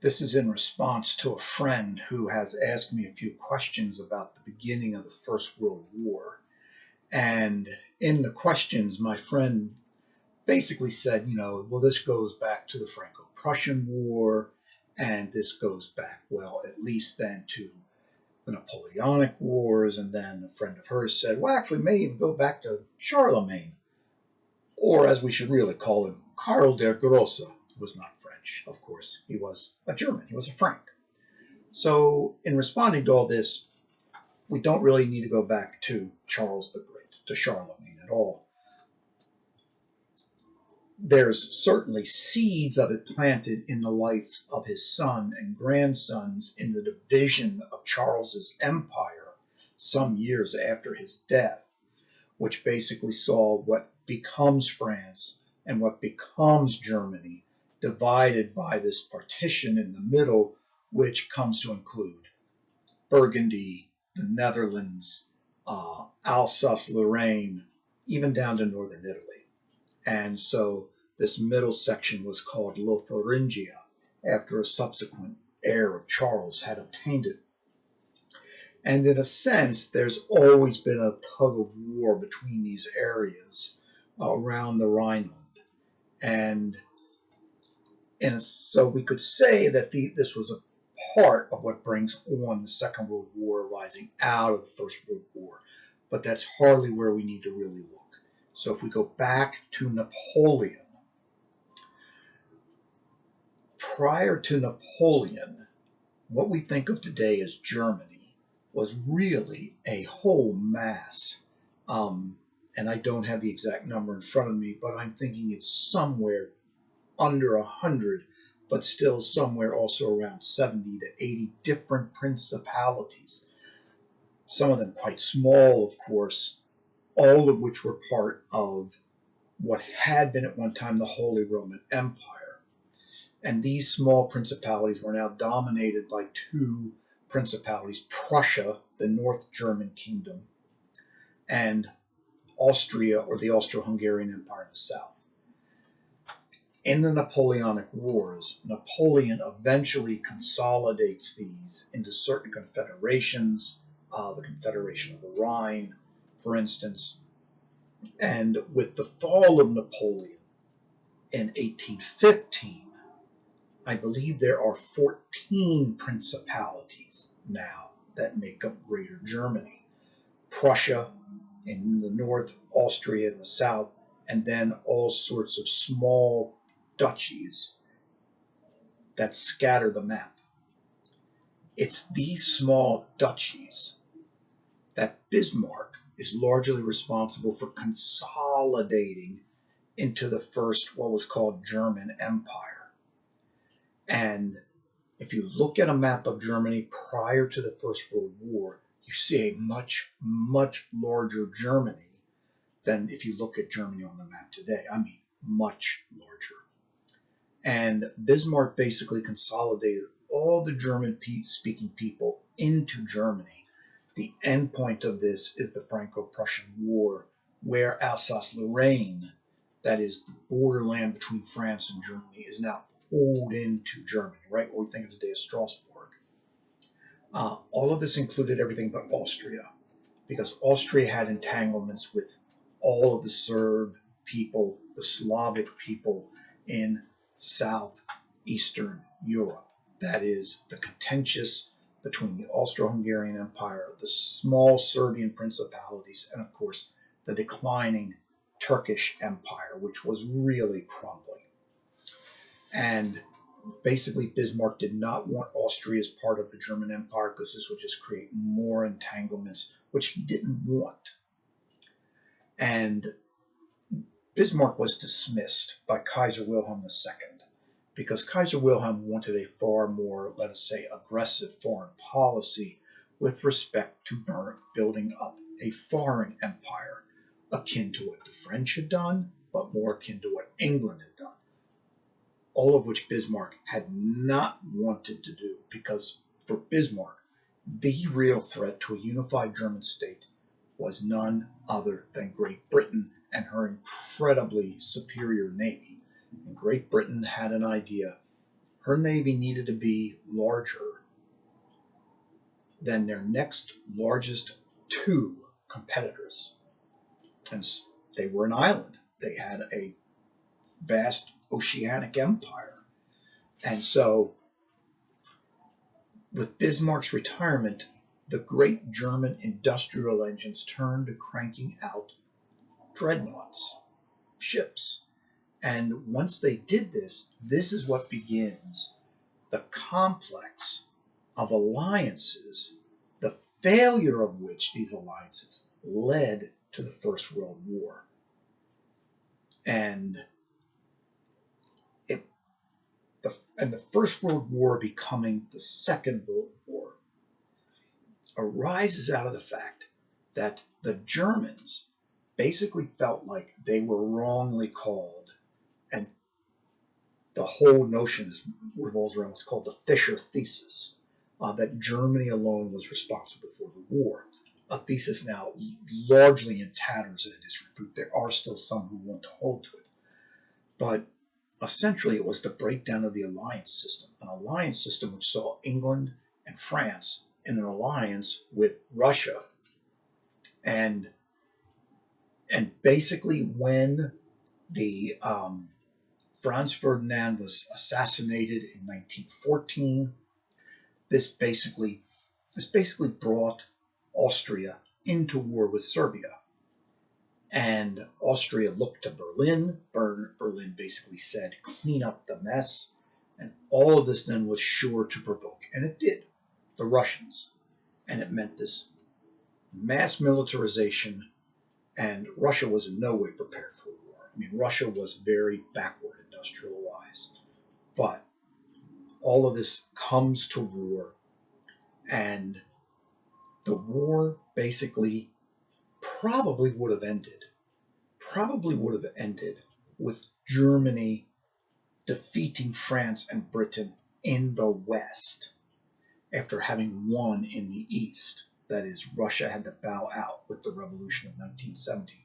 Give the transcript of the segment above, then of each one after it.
This is in response to a friend who has asked me a few questions about the beginning of the First World War. And in the questions, my friend basically said, well, this goes back to the Franco-Prussian War, and this goes back, well, at least then to the Napoleonic Wars. And then a friend of hers said, well, actually, may even go back to Charlemagne, or as we should really call him, Karl der Grosse. He was not French, of course. He was a German. He was a Frank. So in responding to all this, we don't really need to go back to Charles the Great, to Charlemagne at all. There's certainly seeds of it planted in the life of his son and grandsons in the division of Charles's empire some years after his death, which basically saw what becomes France and what becomes Germany divided by this partition in the middle, which comes to include Burgundy, the Netherlands, Alsace-Lorraine, even down to northern Italy. And so this middle section was called Lotharingia after a subsequent heir of Charles had obtained it. And in a sense, there's always been a tug of war between these areas around the Rhineland. And so we could say that this was a part of what brings on the Second World War arising out of the First World War. But that's hardly where we need to really look. So if we go back to Napoleon, prior to Napoleon, what we think of today as Germany was really a whole mass. And I don't have the exact number in front of me, but I'm thinking it's somewhere under 100, but still somewhere also around 70 to 80 different principalities. Some of them quite small, of course, all of which were part of what had been at one time the Holy Roman Empire. And these small principalities were now dominated by two principalities, Prussia, the North German kingdom, and Austria, or the Austro-Hungarian Empire in the south. In the Napoleonic Wars, Napoleon eventually consolidates these into certain confederations, the Confederation of the Rhine, for instance. And with the fall of Napoleon in 1815, I believe there are 14 principalities now that make up Greater Germany. Prussia in the north, Austria in the south, and then all sorts of small duchies that scatter the map. It's these small duchies that Bismarck is largely responsible for consolidating into the first, what was called German Empire. And if you look at a map of Germany prior to the First World War, you see a much, much larger Germany than if you look at Germany on the map today. I mean, much larger. And Bismarck basically consolidated all the German-speaking people into Germany. The end point of this is the Franco-Prussian War, where Alsace-Lorraine, that is the borderland between France and Germany, is now pulled into Germany, right what we think of today as Strasbourg. All of this included everything but Austria, because Austria had entanglements with all of the Serb people, the Slavic people in southeastern Europe. That is the contentious between the Austro-Hungarian Empire, the small Serbian principalities, and of course the declining Turkish Empire, which was really crumbling. And basically Bismarck did not want Austria as part of the German Empire because this would just create more entanglements, which he didn't want. And Bismarck was dismissed by Kaiser Wilhelm II because Kaiser Wilhelm wanted a far more, let us say, aggressive foreign policy with respect to building up a foreign empire akin to what the French had done, but more akin to what England had done. All of which Bismarck had not wanted to do, because for Bismarck, the real threat to a unified German state was none other than Great Britain and her incredibly superior navy. And Great Britain had an idea her Navy needed to be larger than their next largest two competitors. And they were an island. They had a vast oceanic empire. And so, with Bismarck's retirement, the great German industrial engines turned to cranking out dreadnoughts, ships. And once they did this, this is what begins the complex of alliances, the failure of which these alliances led to the First World War. And the First World War becoming the Second World War arises out of the fact that the Germans basically felt like they were wrongly called, and the whole notion revolves around what's called the Fisher thesis, that Germany alone was responsible for the war. A thesis now largely in tatters and in disrepute. There are still some who want to hold to it. But essentially, it was the breakdown of the alliance system, an alliance system which saw England and France in an alliance with Russia. And basically, when the Franz Ferdinand was assassinated in 1914, this basically brought Austria into war with Serbia. And Austria looked to Berlin. Berlin basically said, clean up the mess. And all of this then was sure to provoke, and it did, the Russians. And it meant this mass militarization, and Russia was in no way prepared for war. I mean, Russia was very backward industrial-wise. But all of this comes to war, and the war basically probably would have ended with Germany defeating France and Britain in the West after having won in the East. That is, Russia had to bow out with the Revolution of 1917,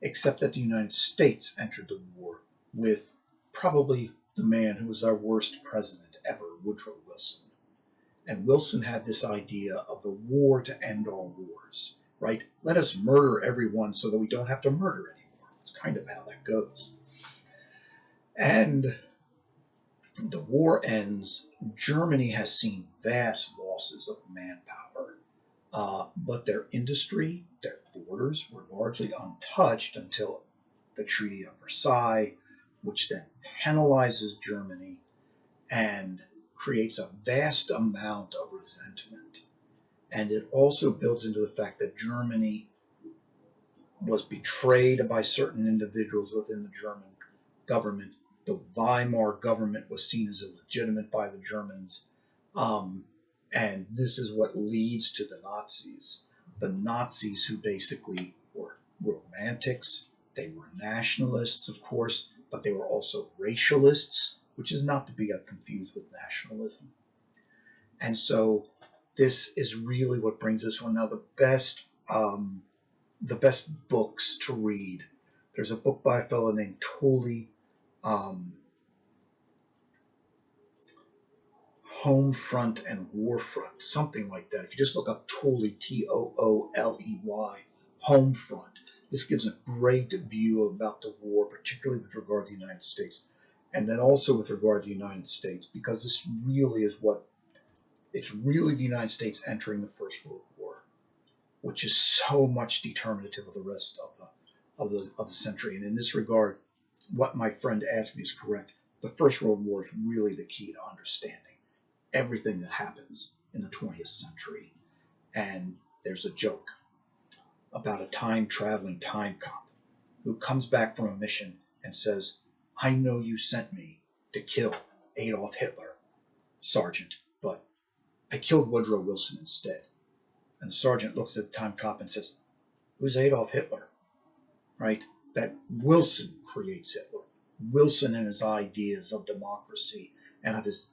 except that the United States entered the war with probably the man who was our worst president ever, Woodrow Wilson. And Wilson had this idea of the war to end all wars, right? Let us murder everyone so that we don't have to murder anymore. It's kind of how that goes. And the war ends. Germany has seen vast losses of manpower, but their industry, their borders were largely untouched until the Treaty of Versailles, which then penalizes Germany and creates a vast amount of resentment. And it also builds into the fact that Germany was betrayed by certain individuals within the German government. The Weimar government was seen as illegitimate by the Germans. And this is what leads to the Nazis. The Nazis, who basically were romantics, they were nationalists, of course, but they were also racialists, which is not to be confused with nationalism. And so this is really what brings us one. Now, the best books to read. There's a book by a fellow named Tooley, Home Front and War Front, something like that. If you just look up Tooley, Tooley, Home Front, this gives a great view about the war, particularly with regard to the United States, and then also with regard to the United States, because this really is it's really the United States entering the First World War, which is so much determinative of the rest of the century. And in this regard, what my friend asked me is correct. The First World War is really the key to understanding everything that happens in the 20th century. And there's a joke about a time-traveling time cop who comes back from a mission and says, I know you sent me to kill Adolf Hitler, Sergeant, but I killed Woodrow Wilson instead. And the sergeant looks at the time cop and says, who's Adolf Hitler? Right? That Wilson creates Hitler. Wilson and his ideas of democracy and of his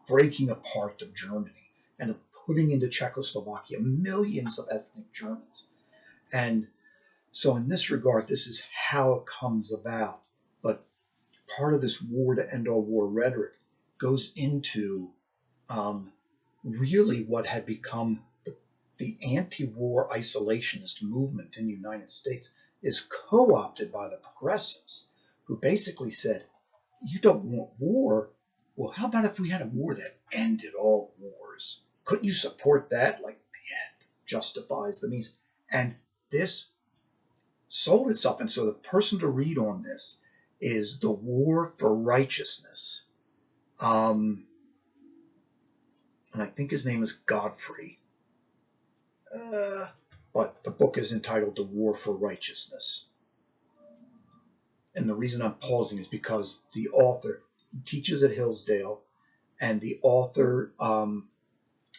breaking apart of Germany and of putting into Czechoslovakia millions of ethnic Germans. And so in this regard, this is how it comes about. But part of this war to end all war rhetoric goes into really what had become the anti-war isolationist movement in the United States is co-opted by the progressives, who basically said, you don't want war? Well, how about if we had a war that ended all wars? Couldn't you support that? Like, yeah, justifies the means. And this sold itself. And so the person to read on this is The War for Righteousness. And I think his name is Godfrey. But the book is entitled The War for Righteousness. And the reason I'm pausing is because the author teaches at Hillsdale, and the author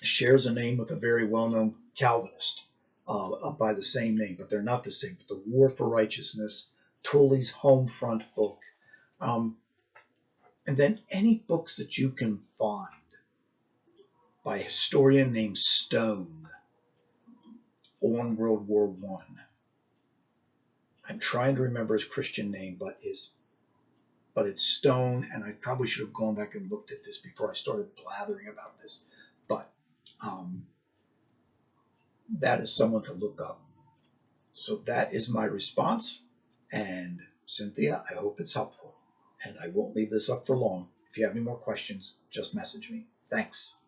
shares a name with a very well-known Calvinist by the same name, but they're not the same. But The War for Righteousness, Tully's home front book. And then any books that you can find by a historian named Stone on World War One. I'm trying to remember his Christian name, but it's Stone, and I probably should have gone back and looked at this before I started blathering about this. But that is someone to look up. So that is my response. And Cynthia, I hope it's helpful. And I won't leave this up for long. If you have any more questions, just message me. Thanks.